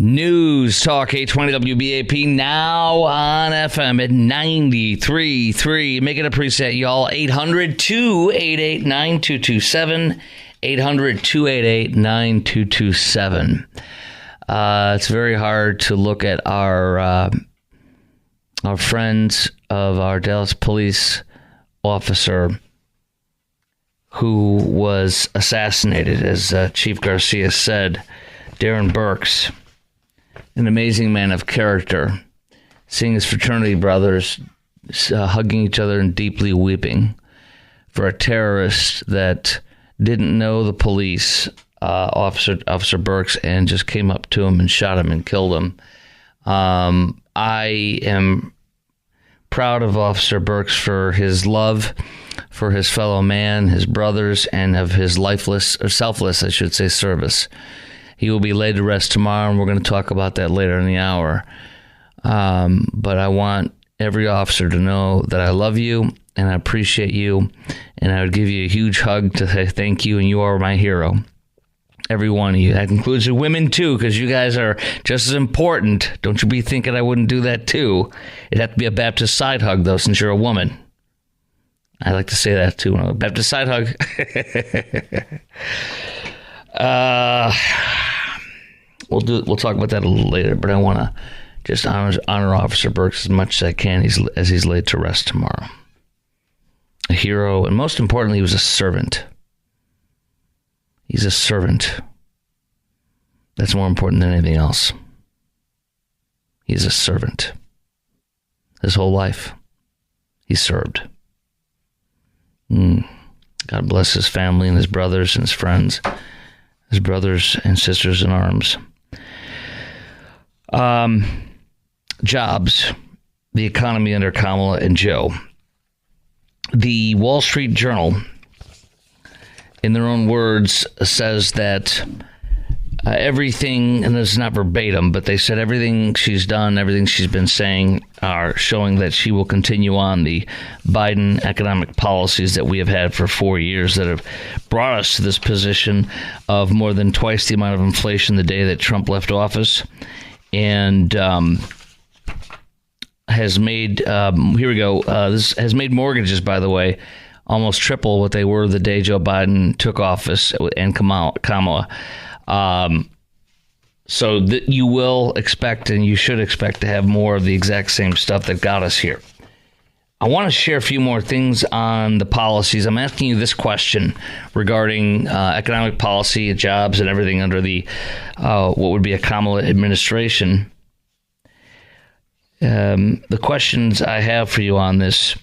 News Talk 820 WBAP, now on FM at 93.3. Make it a preset, y'all. 800-288-9227. 800-288-9227. It's very hard to look at our friends of our Dallas police officer who was assassinated, as Chief Garcia said, Darren Burks. An amazing man of character, seeing his fraternity brothers hugging each other and deeply weeping for a terrorist that didn't know the police, Officer Burks, and just came up to him and shot him and killed him. I am proud of Officer Burks for his love for his fellow man, his brothers, and of his selfless, I should say, service. He will be laid to rest tomorrow, and we're going to talk about that later in the hour. But I want every officer to know that I love you and I appreciate you, and I would give you a huge hug to say thank you, and you are my hero. Every one of you. That includes the women, too, because you guys are just as important. Don't you be thinking I wouldn't do that, too. It'd have to be a Baptist side hug, though, since you're a woman. I like to say that, too. Baptist side hug. We'll talk about that a little later, but I want to just honor Officer Burks as much as I can as he's laid to rest tomorrow. A hero, and most importantly, he was a servant. He's a servant. That's more important than anything else. He's a servant. His whole life, he served. God bless his family and his brothers and his friends, his brothers and sisters in arms. Jobs, the economy under Kamala and Joe. The Wall Street Journal, in their own words, says that everything, and this is not verbatim, but they said everything she's done, everything she's been saying are showing that she will continue on the Biden economic policies that we have had for 4 years that have brought us to this position of more than twice the amount of inflation the day that Trump left office, and has made, this has made mortgages, by the way, almost triple what they were the day Joe Biden took office and Kamala. So you will expect, and you should expect, to have more of the exact same stuff that got us here. I want to share a few more things on the policies. I'm asking you this question regarding economic policy, jobs, and everything under the what would be a Kamala administration. The questions I have for you on this: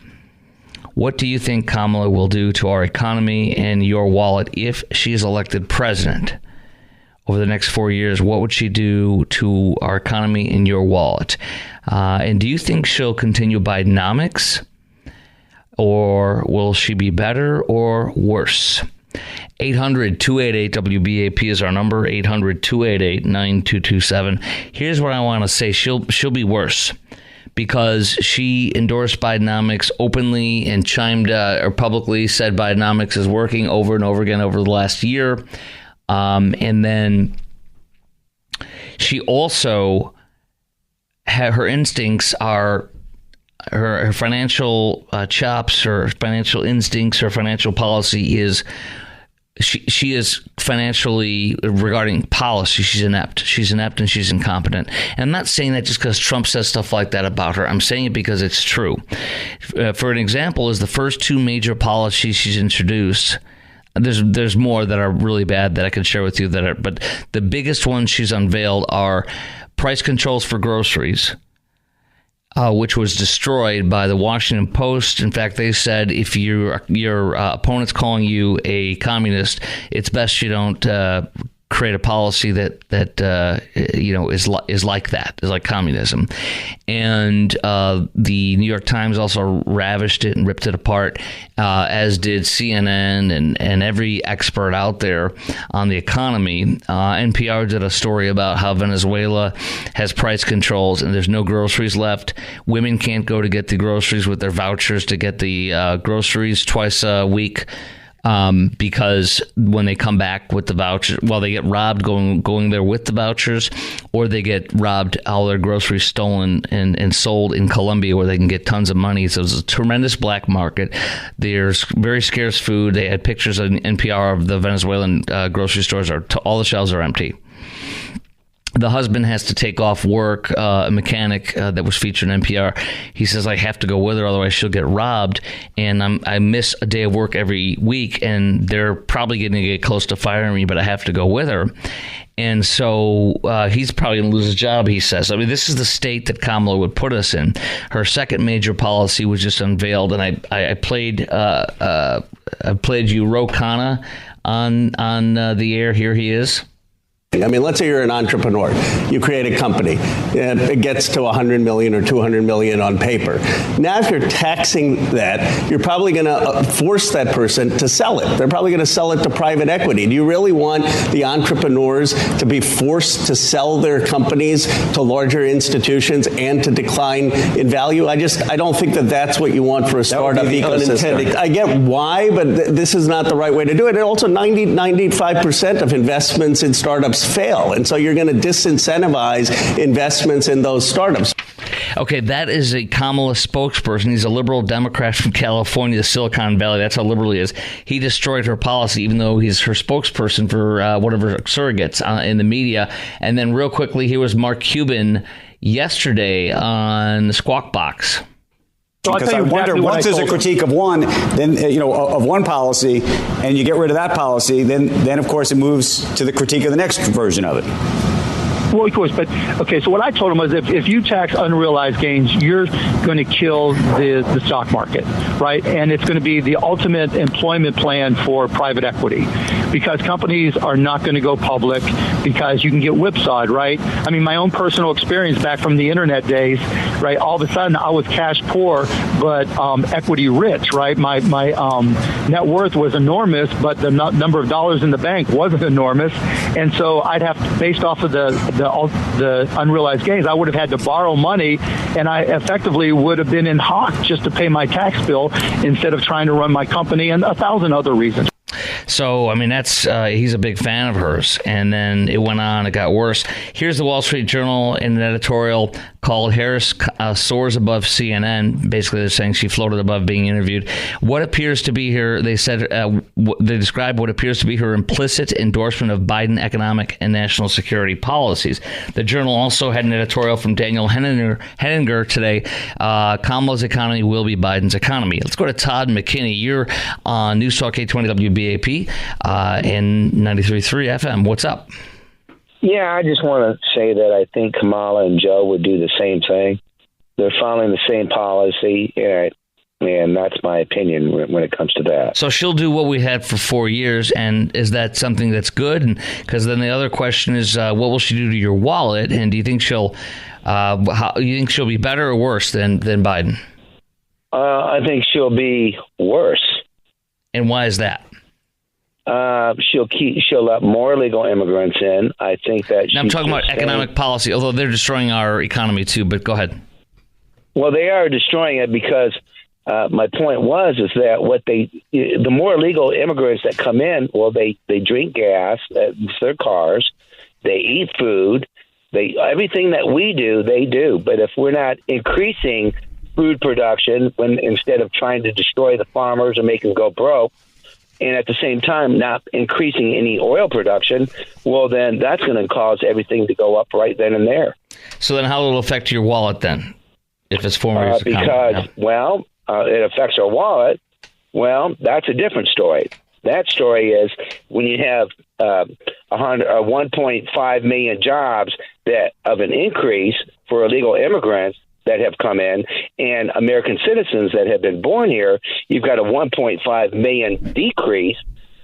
what do you think Kamala will do to our economy and your wallet if she is elected president? Over the next 4 years, what would she do to our economy and your wallet? And do you think she'll continue Bidenomics? Or will she be better or worse? 800-288-WBAP is our number, 800-288-9227. Here's what I want to say. She'll be worse, because she endorsed Bidenomics openly and chimed or publicly said Bidenomics is working over and over again over the last year. And then she also her instincts are her financial chops, her financial instincts, her financial policy is she is financially, regarding policy, she's inept. She's inept and she's incompetent. And I'm not saying that just because Trump says stuff like that about her. I'm saying it because it's true. For an example, is the first two major policies she's introduced. There's more that are really bad that I could share with you but the biggest ones she's unveiled are price controls for groceries, which was destroyed by the Washington Post. In fact, they said if your opponent's calling you a communist, it's best you don't create a policy that is like that, is like communism. And the New York Times also ravished it and ripped it apart, as did CNN and every expert out there on the economy. NPR did a story about how Venezuela has price controls and there's no groceries left. Women can't go to get the groceries with their vouchers to get the groceries twice a week. because when they come back with the vouchers, well, they get robbed going there with the vouchers, or they get robbed, all their groceries stolen and sold in Colombia where they can get tons of money. So it's a tremendous black market. There's very scarce food. They had pictures on NPR of the Venezuelan grocery stores. All the shelves are empty. The husband has to take off work, a mechanic that was featured in NPR. He says, I have to go with her, otherwise she'll get robbed. And I miss a day of work every week, and they're probably going to get close to firing me, but I have to go with her. And so he's probably going to lose his job, he says. I mean, this is the state that Kamala would put us in. Her second major policy was just unveiled, and I played you Ro Khanna on the air. Here he is. I mean, let's say you're an entrepreneur. You create a company. It gets to 100 million or 200 million on paper. Now, if you're taxing that, you're probably going to force that person to sell it. They're probably going to sell it to private equity. Do you really want the entrepreneurs to be forced to sell their companies to larger institutions and to decline in value? I don't think that that's what you want for a startup ecosystem. I get why, but this is not the right way to do it. And also 95% of investments in startups fail. And so you're going to disincentivize investments in those startups. Okay, that is a Kamala spokesperson. He's a liberal Democrat from California, the Silicon Valley. That's how liberal he is. He destroyed her policy, even though he's her spokesperson for one of her surrogates in the media. And then real quickly, here was Mark Cuban yesterday on the Squawk Box. So because I wonder, once there's a critique of one, then of one policy, and you get rid of that policy, then of course it moves to the critique of the next version of it. Well, of course, but okay. So what I told him was, if you tax unrealized gains, you're going to kill the stock market, right? And it's going to be the ultimate employment plan for private equity, because companies are not going to go public because you can get whipsawed, right? I mean, my own personal experience back from the internet days, right? All of a sudden, I was cash poor, but equity rich, right? My net worth was enormous, but the number of dollars in the bank wasn't enormous, and so I'd have to, based off of the unrealized gains, I would have had to borrow money, and I effectively would have been in hock just to pay my tax bill instead of trying to run my company, and 1,000 other reasons. So, I mean, that's he's a big fan of hers. And then it went on, it got worse. Here's the Wall Street Journal in an editorial called Harris Soars Above CNN. Basically, they're saying she floated above being interviewed. What appears to be her, they said, they described what appears to be her implicit endorsement of Biden economic and national security policies. The Journal also had an editorial from Daniel Henninger today. Kamala's economy will be Biden's economy. Let's go to Todd McKinney. You're on News Talk 820 WBAP and 93.3 FM. What's up? Yeah, I just want to say that I think Kamala and Joe would do the same thing. They're following the same policy, and that's my opinion when it comes to that. So she'll do what we had for 4 years, and is that something that's good? And because then the other question is, what will she do to your wallet? And do you think she'll be better or worse than Biden? I think she'll be worse. And why is that? She'll let more illegal immigrants in. I think that. Now I'm talking about economic policy, although they're destroying our economy too. But go ahead. Well, they are destroying it because my point is that the more illegal immigrants that come in, well, they drink gas, their cars, they eat food, everything that we do, they do. But if we're not increasing food production, when instead of trying to destroy the farmers and make them go broke, and at the same time not increasing any oil production, well, then that's going to cause everything to go up right then and there. So then how will it affect your wallet then, if it's 4 years? Because, it affects our wallet. Well, that's a different story. That story is when you have 1.5 million jobs that of an increase for illegal immigrants that have come in, and American citizens that have been born here, you've got a 1.5 million decrease.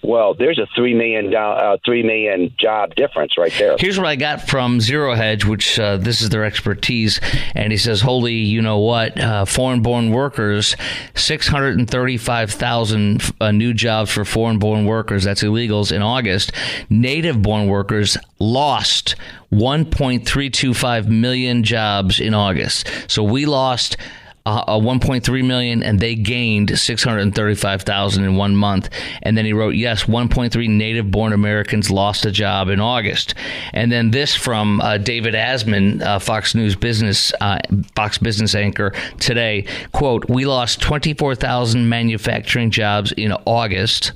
Well, there's a 3 million job difference right there. Here's what I got from Zero Hedge, which this is their expertise. And he says, holy, you know what, foreign-born workers, 635,000 new jobs for foreign-born workers, that's illegals, in August. Native-born workers lost 1.325 million jobs in August. So we lost 1.3 million, and they gained 635,000 in 1 month. And then he wrote, yes, 1.3 native-born Americans lost a job in August. And then this from David Asman, Fox Business anchor today, quote, we lost 24,000 manufacturing jobs in August.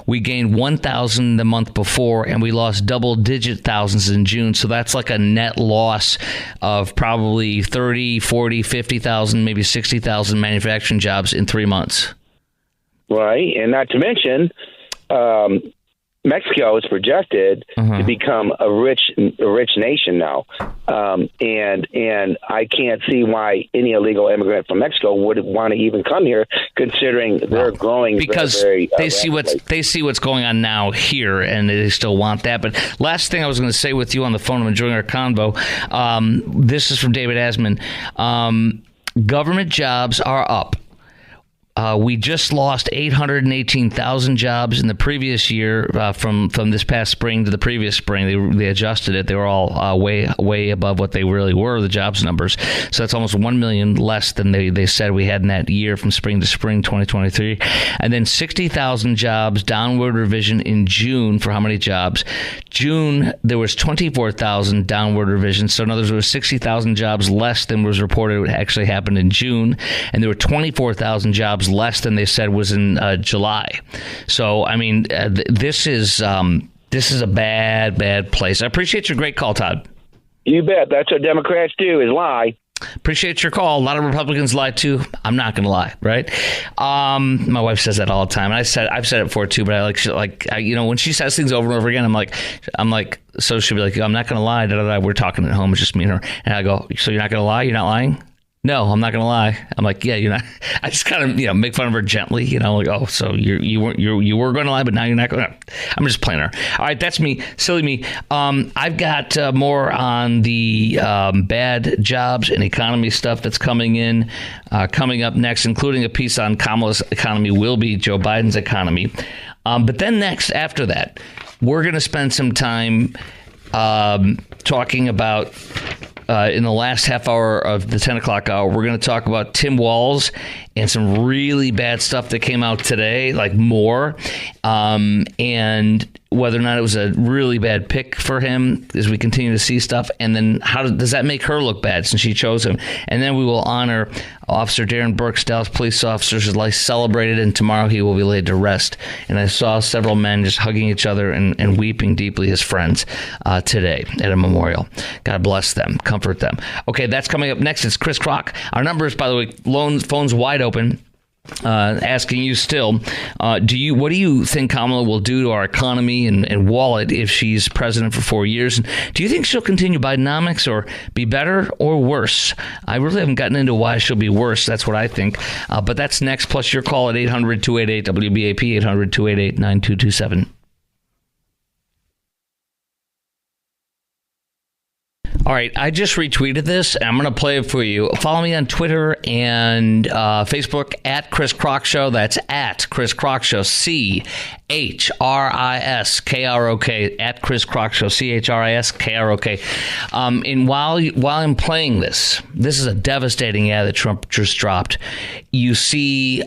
We gained 1,000 the month before, and we lost double-digit thousands in June. So that's like a net loss of probably 30, 40, 50,000, maybe 60,000 manufacturing jobs in 3 months. Right, and not to mention, Mexico is projected to become a rich nation now, and I can't see why any illegal immigrant from Mexico would want to even come here, considering they're growing because very, they see what's going on now here, and they still want that. But last thing I was going to say with you on the phone, I'm enjoying our convo. This is from David Asman. Government jobs are up. We just lost 818,000 jobs in the previous year from this past spring to the previous spring. They adjusted it. They were all way above what they really were, the jobs numbers. So that's almost 1 million less than they said we had in that year from spring to spring 2023. And then 60,000 jobs, downward revision in June for how many jobs? June, there was 24,000 downward revision. So in other words, there was 60,000 jobs less than was reported actually happened in June. And there were 24,000 jobs less than they said was in July. So, I mean, this is a bad place. I appreciate your great call, Todd. You bet. That's what Democrats do, is lie. Appreciate your call. A lot of Republicans lie too. I'm not going to lie, right? My wife says that all the time. And I've said it before too, but when she says things over and over again, I'm like, so she'll be like, I'm not going to lie. We're talking at home. It's just me and her. And I go, so you're not going to lie? You're not lying? No, I'm not going to lie. I'm like, yeah, you're not. I just kind of, make fun of her gently, like, oh, so you were going to lie, but now you're not going to. I'm just playing her. All right, that's me, silly me. I've got more on the bad jobs and economy stuff that's coming up next, including a piece on Kamala's economy will be Joe Biden's economy. But then next, after that, we're going to spend some time talking about. In the last half hour of the 10 o'clock hour, we're going to talk about Tim Walz and some really bad stuff that came out today, like more, and whether or not it was a really bad pick for him as we continue to see stuff. And then how does that make her look bad since she chose him? And then we will honor Officer Darren Burke's Dallas police officers' life celebrated, and tomorrow he will be laid to rest. And I saw several men just hugging each other and weeping deeply as friends today at a memorial. God bless them. Comfort them. Okay, that's coming up next. It's Chris Kroc. Our number is, by the way, phone's wide open. Asking you still, what do you think Kamala will do to our economy and wallet if she's president for 4 years? And do you think she'll continue Bidenomics or be better or worse? I really haven't gotten into why she'll be worse. That's what I think. But that's next, plus your call at 800-288-WBAP, 800-288-9227. All right, I just retweeted this, and I'm going to play it for you. Follow me on Twitter and Facebook at Chris Kroc Show. That's at Chris Kroc Show, CHRISKROK, at Chris Kroc Show, CHRISKROK. And while I'm playing this is a devastating ad that Trump just dropped. You see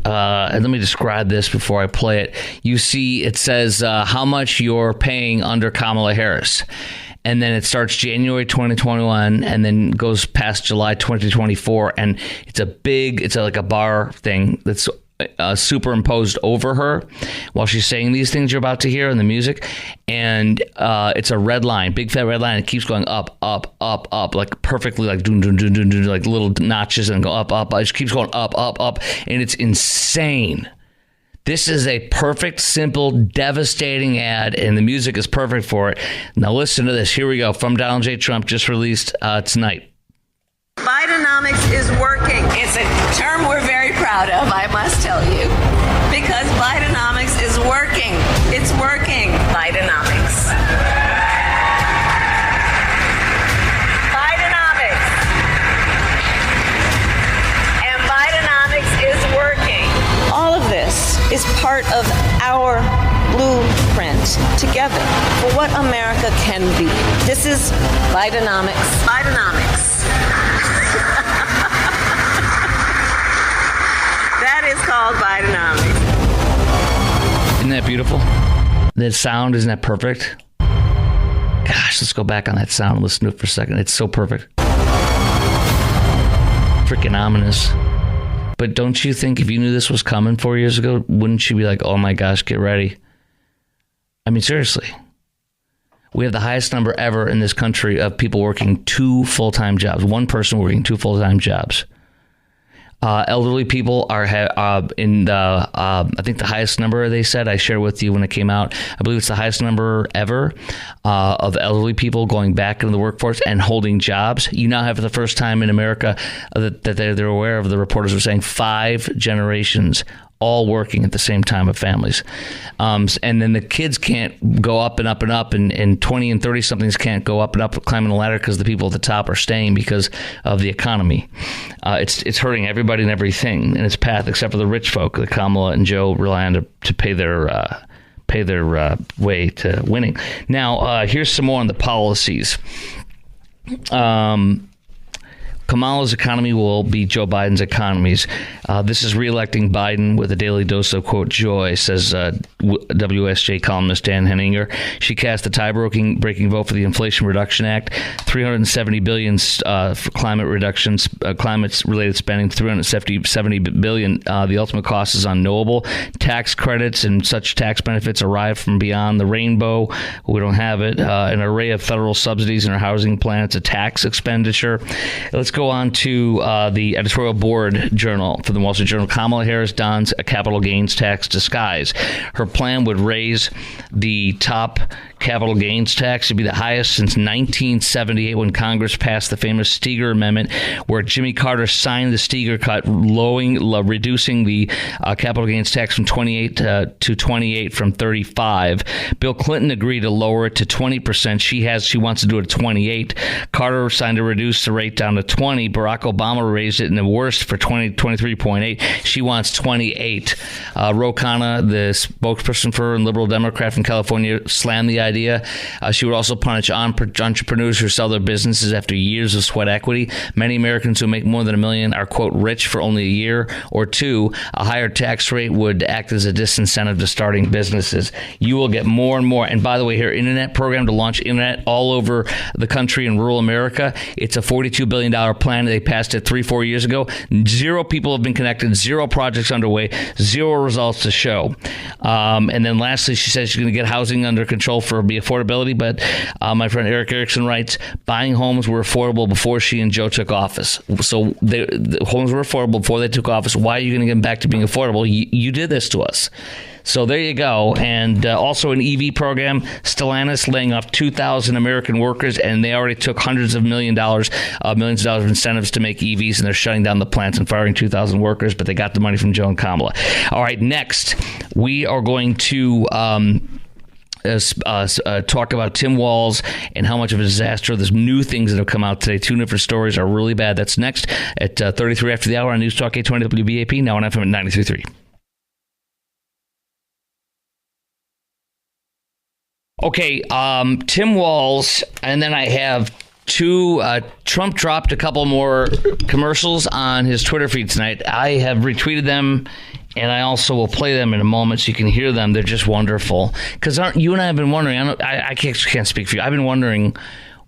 and let me describe this before I play it. You see, it says how much you're paying under Kamala Harris. And then it starts January 2021 and then goes past July 2024. And it's like a bar thing that's superimposed over her while she's saying these things you're about to hear in the music. And it's a red line, big fat red line. It keeps going up, up, up, up, like perfectly, like dun, dun, dun, dun, dun, like little notches, and go up, up. It just keeps going up, up, up. And it's insane. This is a perfect, simple, devastating ad, and the music is perfect for it. Now listen to this. Here we go. From Donald J. Trump, just released tonight. Bidenomics is working. It's a term we're very proud of, I must tell you, because Bidenomics is working. It's working. Bidenomics. Bidenomics. And Bidenomics is working. All of this is part of our blueprint together for what America America can be. This is Bidenomics. Bidenomics. That is called Bidenomics. Isn't that beautiful? That sound, isn't that perfect? Gosh, let's go back on that sound and listen to it for a second. It's so perfect. Freaking ominous. But don't you think if you knew this was coming 4 years ago, wouldn't you be like, oh my gosh, get ready? I mean, seriously. We have the highest number ever in this country of people working 2 full-time jobs. One person working 2 full-time jobs. Elderly people are in the, I think the highest number they said, I shared with you when it came out. I believe it's the highest number ever of elderly people going back into the workforce and holding jobs. You now have for the first time in America that they're aware of, the reporters were saying 5 generations all working at the same time of families. And then the kids can't go up and up and up, and 20 and 30 somethings can't go up and up climbing the ladder because the people at the top are staying because of the economy. It's hurting everybody and everything in its path except for the rich folk that Kamala and Joe rely on to pay their way to winning. Now, here's some more on the policies. Kamala's economy will be Joe Biden's economies. This is reelecting Biden with a daily dose of, quote, joy, says WSJ columnist Dan Henninger. She cast the tie-breaking vote for the Inflation Reduction Act, $370 billion for climate reductions, climate-related spending, $370 billion. The ultimate cost is unknowable. Tax credits and such tax benefits arrive from beyond the rainbow. We don't have it. An array of federal subsidies in our housing plan. It's a tax expenditure. Let's go on to the editorial board journal for the Wall Street Journal. Kamala Harris dons a capital gains tax disguise. Her plan would raise the top capital gains tax to be the highest since 1978 when Congress passed the famous Steger Amendment, where Jimmy Carter signed the Steger cut, reducing the capital gains tax from 28 to 28 from 35. Bill Clinton agreed to lower it to 20%. She wants to do it at 28. Carter signed to reduce the rate down to 20. Barack Obama raised it in the worst for 23.8. She wants 28. Ro Khanna, the spokesperson for a liberal Democrat from California, slammed the idea. She would also punish entrepreneurs who sell their businesses after years of sweat equity. Many Americans who make more than $1 million are, quote, rich for only a year or two. A higher tax rate would act as a disincentive to starting businesses. You will get more and more. And by the way, her internet program to launch internet all over the country in rural America, it's a $42 billion plan. They passed it 3-4 years ago. 0 people have been connected, 0 projects underway, 0 results to show. And then lastly, she says she's going to get housing under control for the affordability, but my friend Eric Erickson writes, buying homes were affordable before she and Joe took office. So the homes were affordable before they took office. Why are you going to get them back to being affordable? You did this to us. So there you go. And also an EV program, Stellantis laying off 2,000 American workers, and they already took hundreds of millions of dollars of incentives to make EVs, and they're shutting down the plants and firing 2,000 workers, but they got the money from Joe and Kamala. All right, next, we are going to talk about Tim Walz and how much of a disaster. There's new things that have come out today. 2 different stories are really bad. That's next at 33 after the hour on News Talk 820 WBAP, now on FM at 93.3. Okay, Tim Walz, and then I have 2. Trump dropped a couple more commercials on his Twitter feed tonight. I have retweeted them, and I also will play them in a moment so you can hear them. They're just wonderful. Because you and I have been wondering, I can't speak for you. I've been wondering,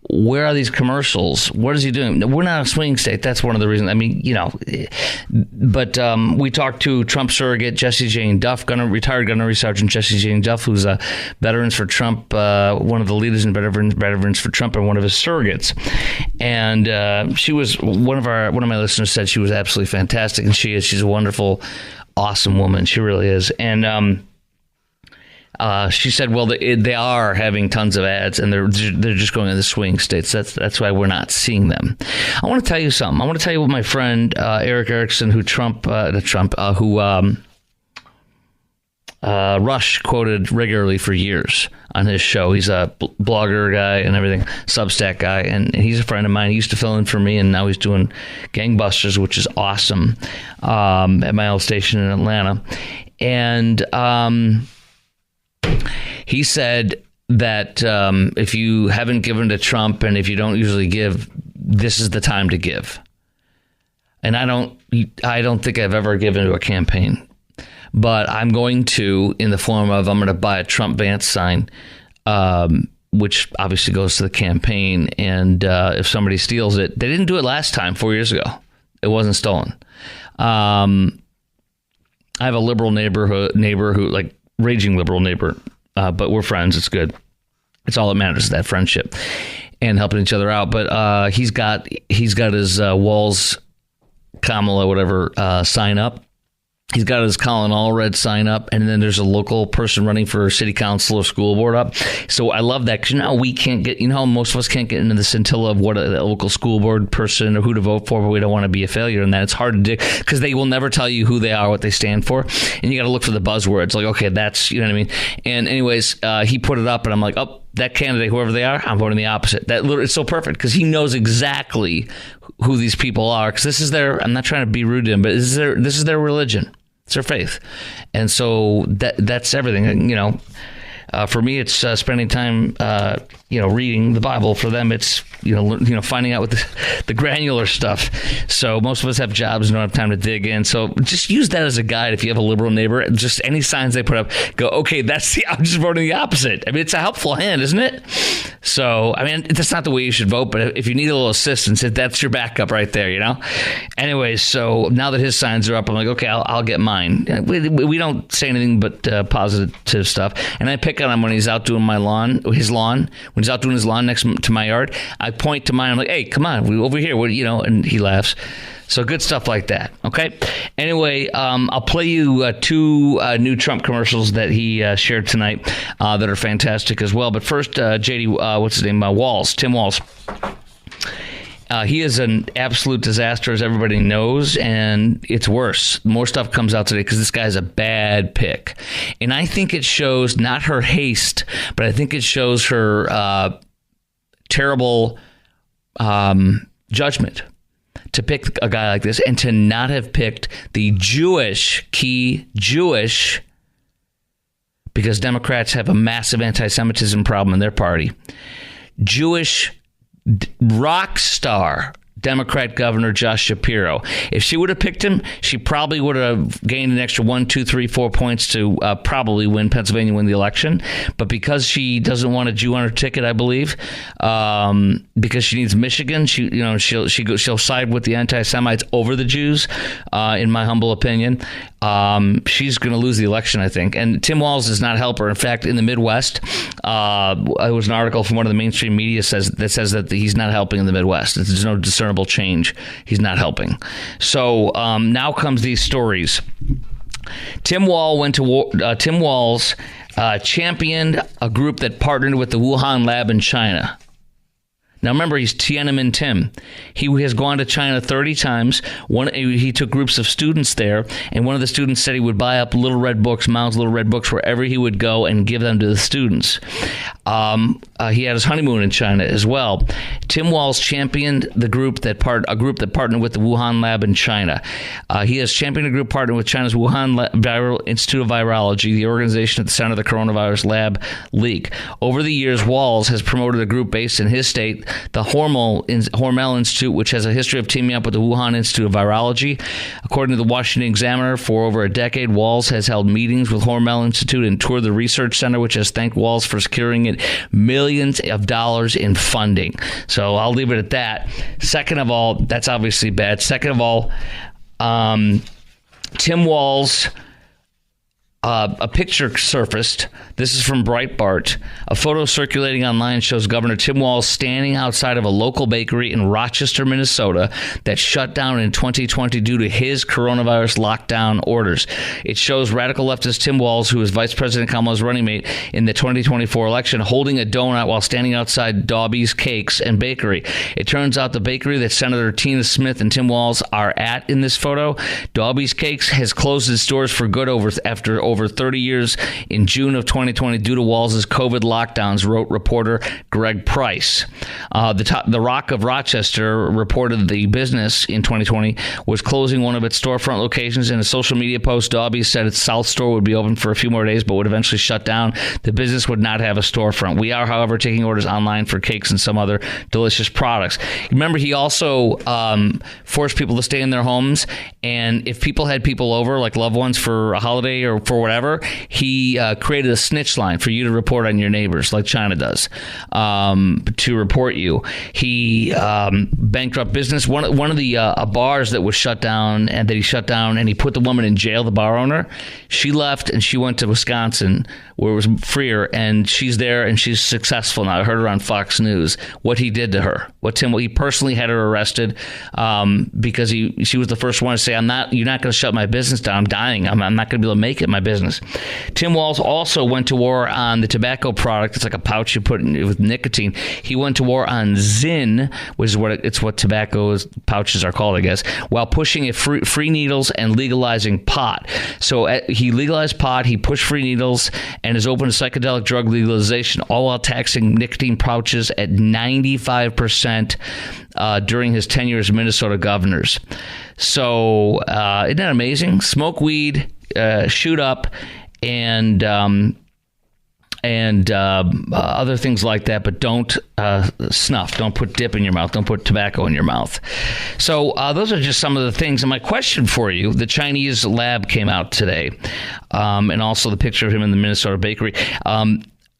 where are these commercials? What is he doing? We're not a swing state. That's one of the reasons. I mean, but we talked to Trump surrogate Jesse Jane Duff, retired gunnery sergeant Jesse Jane Duff, who's a Veterans for Trump, one of the leaders in Veterans for Trump, and one of his surrogates. And she was one of my listeners said she was absolutely fantastic, and she's a wonderful, awesome woman. She really is. And she said, well, they are having tons of ads, and they're just going in the swing states. That's why we're not seeing them. I want to tell you something. I want to tell you what my friend Eric Erickson, who Rush quoted regularly for years on his show. He's a blogger guy and everything, Substack guy, and he's a friend of mine. He used to fill in for me, and now he's doing gangbusters, which is awesome, at my old station in Atlanta. And he said, that if you haven't given to Trump and if you don't usually give, this is the time to give. And I don't think I've ever given to a campaign, but I'm going to, in the form of, I'm going to buy a Trump Vance sign, which obviously goes to the campaign. And if somebody steals it, they didn't do it last time, 4 years ago. It wasn't stolen. I have a liberal neighbor who, like, raging liberal neighbor, but we're friends. It's good. It's all that matters, that friendship and helping each other out. But he's got his Walz, Kamala, whatever, sign up. He's got his Colin Allred sign up, and then there's a local person running for city council or school board up. So I love that, because we can't get, how most of us can't get into the scintilla of what a local school board person or who to vote for, but we don't want to be a failure in that. It's hard to do, because they will never tell you who they are, what they stand for, and you got to look for the buzzwords. Like, okay, that's, you know what I mean? And anyways, he put it up, and I'm like, oh, that candidate, whoever they are, I'm voting the opposite. That literally, it's so perfect, because he knows exactly who these people are, because this is their, I'm not trying to be rude to him, but this is their religion. It's their faith. And so that's everything. For me, it's spending time, reading the Bible. For them, it's, finding out what the granular stuff. So most of us have jobs and don't have time to dig in. So just use that as a guide. If you have a liberal neighbor, just any signs they put up, go, okay, I'm just voting the opposite. I mean, it's a helpful hand, isn't it? So, I mean, that's not the way you should vote, but if you need a little assistance, that's your backup right there, Anyways, so now that his signs are up, I'm like, okay, I'll get mine. We don't say anything but positive stuff. And I pick on him when he's out doing when he's out doing his lawn next to my yard. I point to mine. I'm like, hey, come on, we over here. And he laughs. So good stuff like that. Okay. Anyway, I'll play you two new Trump commercials that he shared tonight that are fantastic as well. But first, JD, what's his name? Tim Walz. He is an absolute disaster, as everybody knows, and it's worse. More stuff comes out today because this guy's a bad pick. And I think it shows not her haste, but I think it shows her terrible judgment to pick a guy like this, and to not have picked the Jewish, because Democrats have a massive anti-Semitism problem in their party, Jewish rock star Democrat Governor Josh Shapiro. If she would have picked him, she probably would have gained an extra 1, 2, 3, 4 points to probably win the election. But because she doesn't want a Jew on her ticket, I believe, because she needs Michigan, she'll side with the anti-Semites over the Jews. In my humble opinion, she's going to lose the election, I think. And Tim Walz does not help her. In fact, in the Midwest, there was an article from one of the mainstream media that says that he's not helping in the Midwest. There's no discernible change. He's not helping. So now comes these stories. Tim Walz championed a group that partnered with the Wuhan lab in China. Now, remember, he's Tiananmen Tim. He has gone to China 30 times. He took groups of students there, and one of the students said he would buy up Little Red Books, Mao's Little Red Books, wherever he would go and give them to the students. He had his honeymoon in China as well. Tim Walz championed a group that partnered with the Wuhan lab in China. He has championed a group partnered with China's Wuhan Institute of Virology, the organization at the center of the coronavirus lab leak. Over the years, Walz has promoted a group based in his state, the Hormel Institute, which has a history of teaming up with the Wuhan Institute of Virology. According to the Washington Examiner, for over a decade, Walz has held meetings with Hormel Institute and toured the research center, which has thanked Walz for securing it millions of dollars in funding. So I'll leave it at that. Second of all, that's obviously bad. Second of all, Tim Walz, a picture surfaced. This is from Breitbart. A photo circulating online shows Governor Tim Walz standing outside of a local bakery in Rochester, Minnesota, that shut down in 2020 due to his coronavirus lockdown orders. It shows radical leftist Tim Walz, who is Vice President Kamala's running mate in the 2024 election, holding a donut while standing outside Dobby's Cakes and Bakery. It turns out the bakery that Senator Tina Smith and Tim Walz are at in this photo, Dobby's Cakes, has closed its doors for good over over 30 years in June of 2020 due to Walz's COVID lockdowns, wrote reporter Greg Price. The Rock of Rochester reported the business in 2020 was closing one of its storefront locations. In a social media post, Daubie said its South store would be open for a few more days, but would eventually shut down. The business would not have a storefront. We are, however, taking orders online for cakes and some other delicious products. Remember, he also forced people to stay in their homes, and if people had people over, like loved ones, for a holiday or for whatever, he created a snitch line for you to report on your neighbors, like China does, to report you. He bankrupt business. One of the bars that was shut down, and that he shut down, and he put the woman in jail, the bar owner. She left and she went to Wisconsin, where it was freer, and she's there and she's successful now. I heard her on Fox News. What he did to her, he personally had her arrested because she was the first one to say, you're not going to shut my business down. I'm dying. I'm not going to be able to make it my business. Tim Walz also went to war on the tobacco product. It's like a pouch you put in with nicotine. He went to war on Zyn, which is what tobacco pouches are called, I guess, while pushing free needles and legalizing pot. So he legalized pot, he pushed free needles, and has opened psychedelic drug legalization, all while taxing nicotine pouches at 95% during his tenure as Minnesota governors. So isn't that amazing? Smoke weed, shoot up, and other things like that, but don't snuff. Don't put dip in your mouth. Don't put tobacco in your mouth. So those are just some of the things. And my question for you, the Chinese lab came out today, and also the picture of him in the Minnesota bakery.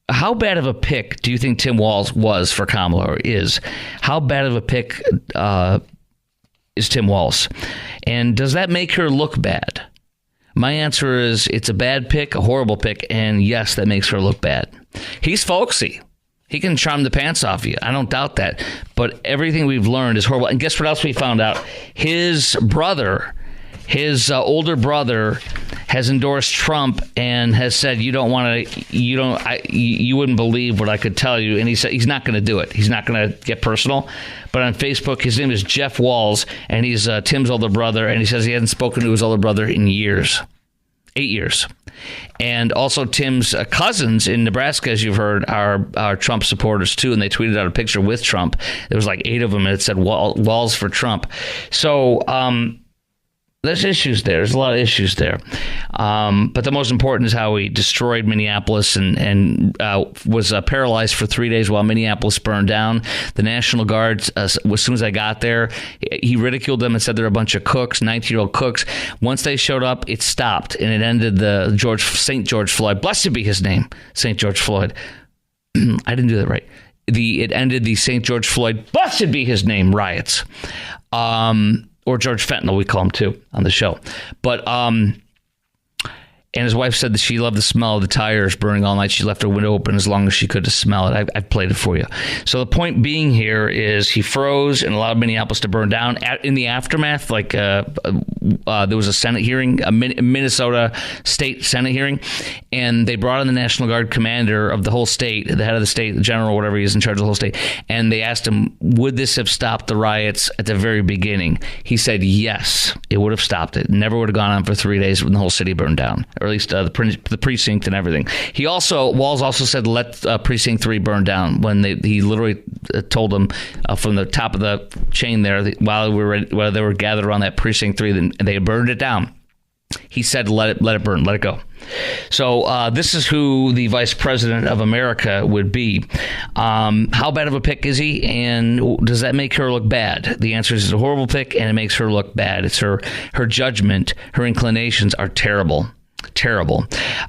How bad of a pick do you think Tim Walz was for Kamala, or is? How bad of a pick is Tim Walz? And does that make her look bad? My answer is it's a bad pick, a horrible pick, and yes, that makes her look bad. He's folksy. He can charm the pants off you. I don't doubt that. But everything we've learned is horrible. And guess what else we found out? His brother, his older brother, has endorsed Trump and has said, you wouldn't believe what I could tell you. And he said he's not going to do it. He's not going to get personal. But on Facebook, his name is Jeff Walz, and he's Tim's older brother. And he says he hasn't spoken to his older brother in years, 8 years. And also Tim's cousins in Nebraska, as you've heard, are Trump supporters too. And they tweeted out a picture with Trump. There was like 8 of them, and it said Walz for Trump. So, there's issues there. There's a lot of issues there. But the most important is how he destroyed Minneapolis and was paralyzed for 3 days while Minneapolis burned down. The National Guard, as soon as I got there, he ridiculed them and said they're a bunch of cooks, 19-year-old cooks. Once they showed up, it stopped, and it ended the St. George Floyd. Blessed be his name, St. George Floyd. I didn't do that right. It ended the St. George Floyd, blessed be his name, riots. Or George Fentanyl, we call him too on the show. But and his wife said that she loved the smell of the tires burning all night. She left her window open as long as she could to smell it. I've played it for you. So the point being here is he froze and allowed Minneapolis to burn down. In the aftermath, there was a Senate hearing, a Minnesota state Senate hearing, and they brought in the National Guard commander of the whole state, the head of the state, the general, whatever he is in charge of the whole state, and they asked him, would this have stopped the riots at the very beginning? He said, yes, it would have stopped it. Never would have gone on for 3 days when the whole city burned down. Or at least the precinct and everything. Walz also said let Precinct 3 burn down when he literally told them from the top of the chain there while they were gathered around that Precinct 3 and they burned it down. He said let it burn, let it go. So this is who the vice president of America would be. How bad of a pick is he, and does that make her look bad? The answer is it's a horrible pick, and it makes her look bad. It's her judgment, her inclinations are terrible. Terrible.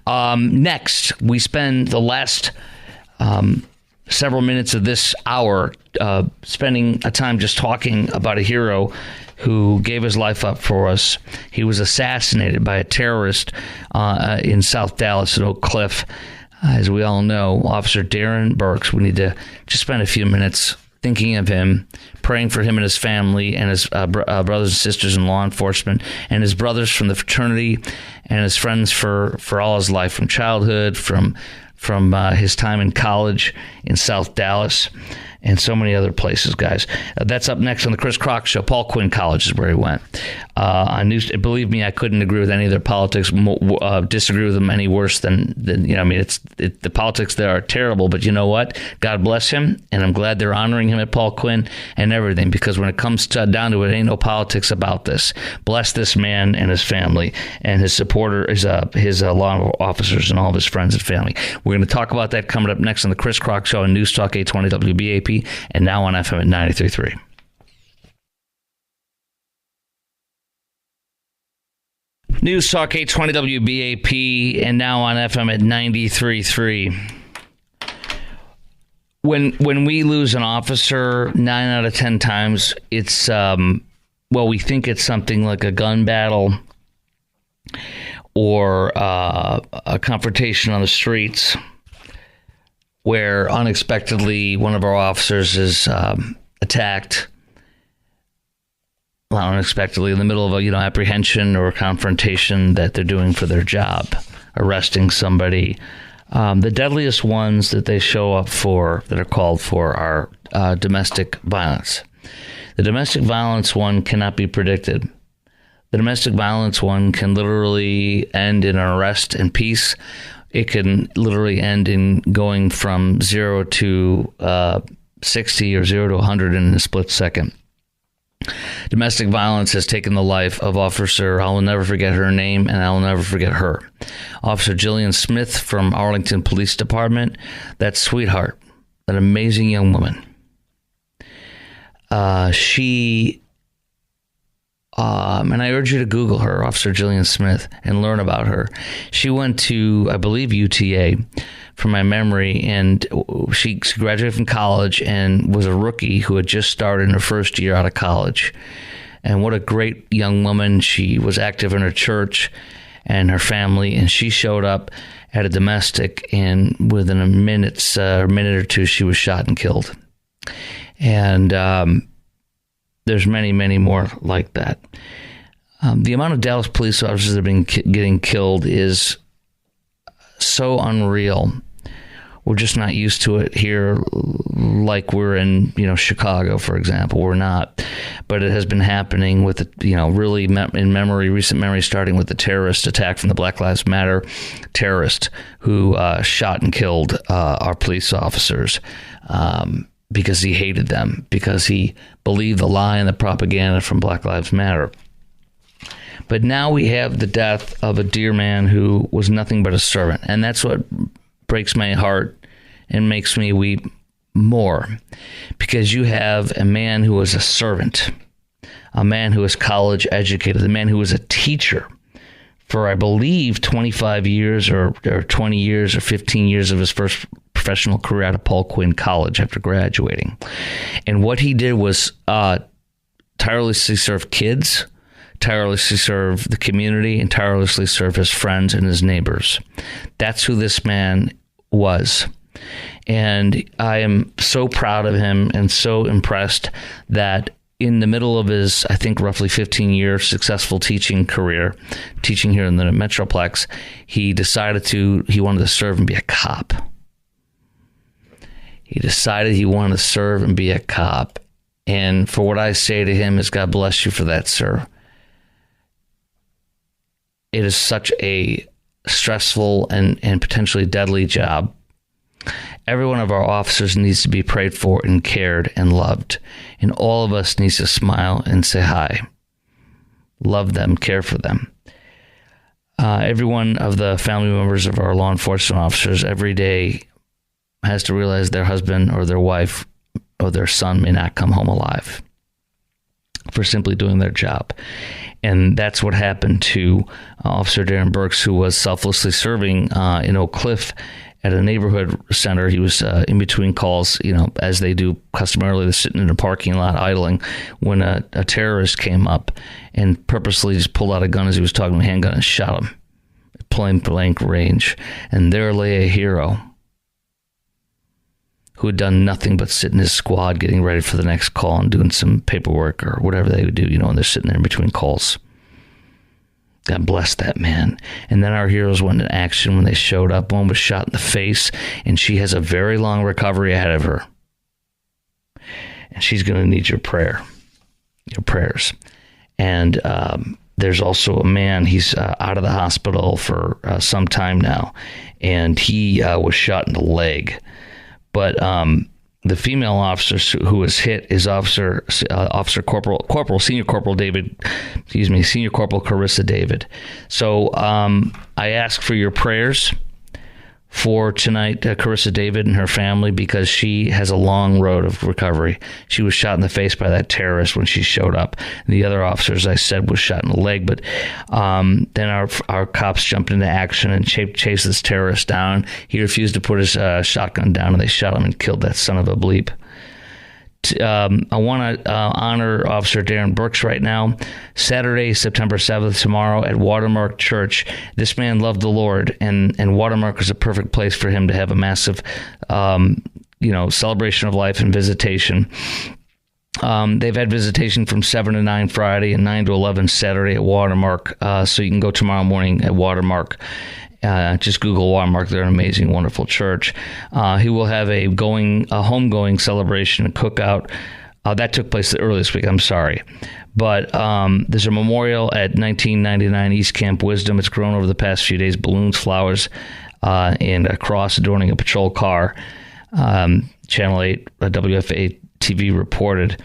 Next, we spend the last several minutes of this hour spending a time just talking about a hero who gave his life up for us. He was assassinated by a terrorist in South Dallas at Oak Cliff. As we all know, Officer Darren Burks. We need to just spend a few minutes thinking of him, praying for him and his family and his brothers and sisters in law enforcement, and his brothers from the fraternity, and his friends for all his life, from childhood, from his time in college in South Dallas. and so many other places, guys. That's up next on the Chris Crock Show. Paul Quinn College is where he went. Believe me, I couldn't agree with any of their politics, disagree with them any worse than I mean, the politics there are terrible, but you know what? God bless him, and I'm glad they're honoring him at Paul Quinn and everything, because when it comes down to it, ain't no politics about this. Bless this man and his family and his supporters, his law officers and all of his friends and family. We're going to talk about that coming up next on the Chris Crock Show on News Talk 820 WBAP and now on FM at 93.3. News Talk 820 WBAP and now on FM at 93.3. When we lose an officer, 9 out of 10 times, it's, we think it's something like a gun battle or a confrontation on the streets where unexpectedly one of our officers is attacked. Unexpectedly in the middle of a apprehension or confrontation that they're doing for their job, arresting somebody. The deadliest ones that they show up for, that are called for, are domestic violence. The domestic violence one cannot be predicted. The domestic violence one can literally end in an arrest and peace. It can literally end in going from 0 to 60 or 0 to 100 in a split second. Domestic violence has taken the life of Officer, I will never forget her name, and I will never forget her. Officer Jillian Smith from Arlington Police Department, that sweetheart, that amazing young woman. And I urge you to Google her, Officer Jillian Smith, and learn about her. She went to, I believe, UTA, from my memory, and she graduated from college and was a rookie who had just started in her first year out of college. And what a great young woman. She was active in her church and her family, and she showed up at a domestic, and within a minute or two, she was shot and killed. And there's many, many more like that. The amount of Dallas police officers that have been getting killed is so unreal. We're just not used to it here like we're in, Chicago, for example. We're not. But it has been happening with, really in memory, recent memory, starting with the terrorist attack from the Black Lives Matter terrorist who shot and killed our police officers because he hated them, because he believed the lie and the propaganda from Black Lives Matter. But now we have the death of a dear man who was nothing but a servant. And that's what breaks my heart and makes me weep more, because you have a man who was a servant, a man who was college educated, a man who was a teacher for, I believe, 25 years or 20 years or 15 years of his first professional career out of Paul Quinn College after graduating. And what he did was tirelessly serve kids, tirelessly serve the community, and tirelessly serve his friends and his neighbors. That's who this man was. And I am so proud of him and so impressed that in the middle of his, I think, roughly 15-year successful teaching career, teaching here in the Metroplex, he wanted to serve and be a cop. He decided he wanted to serve and be a cop. And for what I say to him is, God bless you for that, sir. It is such a stressful and potentially deadly job. Every one of our officers needs to be prayed for and cared and loved. And all of us needs to smile and say hi. Love them, care for them. Every one of the family members of our law enforcement officers every day has to realize their husband or their wife or their son may not come home alive for simply doing their job. And that's what happened to Officer Darren Burks, who was selflessly serving in Oak Cliff at a neighborhood center. He was in between calls, as they do customarily. They're sitting in a parking lot idling when a terrorist came up and purposely just pulled out a gun as he was talking, a handgun, and shot him at point blank range. And there lay a hero who had done nothing but sit in his squad getting ready for the next call and doing some paperwork or whatever they would do, and they're sitting there in between calls. God bless that man. And then our heroes went into action when they showed up. One was shot in the face, and she has a very long recovery ahead of her. and she's going to need your prayers. And there's also a man, he's out of the hospital for some time now, and he was shot in the leg. But the female officer who was hit is Senior Corporal Carissa David. So I ask for your prayers for tonight, Carissa David and her family, because she has a long road of recovery. She was shot in the face by that terrorist when she showed up. And the other officers, I said, was shot in the leg. But then our cops jumped into action and chased this terrorist down. He refused to put his shotgun down, and they shot him and killed that son of a bleep. I want to honor Officer Darren Brooks right now. Saturday, September 7th, tomorrow at Watermark Church. This man loved the Lord, and Watermark was a perfect place for him to have a massive, celebration of life and visitation. They've had visitation from 7 to 9 Friday and 9 to 11 Saturday at Watermark. So you can go tomorrow morning at Watermark. Just Google Watermark. They're an amazing, wonderful church. He will have a homegoing celebration and cookout. That took place earlier this week. I'm sorry. But there's a memorial at 1999 East Camp Wisdom. It's grown over the past few days. Balloons, flowers, and a cross adorning a patrol car. Channel 8, WFA TV reported.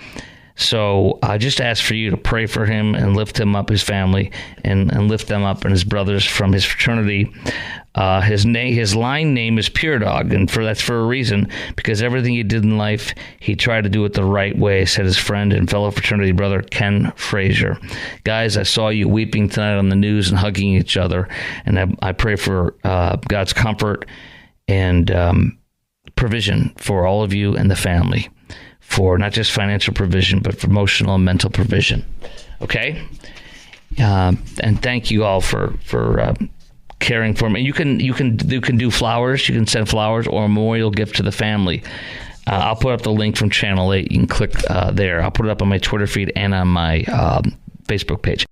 So I just ask for you to pray for him and lift him up, his family, and lift them up and his brothers from his fraternity. His line name is Pure Dog, and that's for a reason, because everything he did in life, he tried to do it the right way, said his friend and fellow fraternity brother, Ken Frazier. Guys, I saw you weeping tonight on the news and hugging each other, and I pray for God's comfort and provision for all of you and the family, for not just financial provision, but for emotional and mental provision. Okay? And thank you all for caring for me. You can do flowers. You can send flowers or a memorial gift to the family. I'll put up the link from Channel 8. You can click there. I'll put it up on my Twitter feed and on my Facebook page.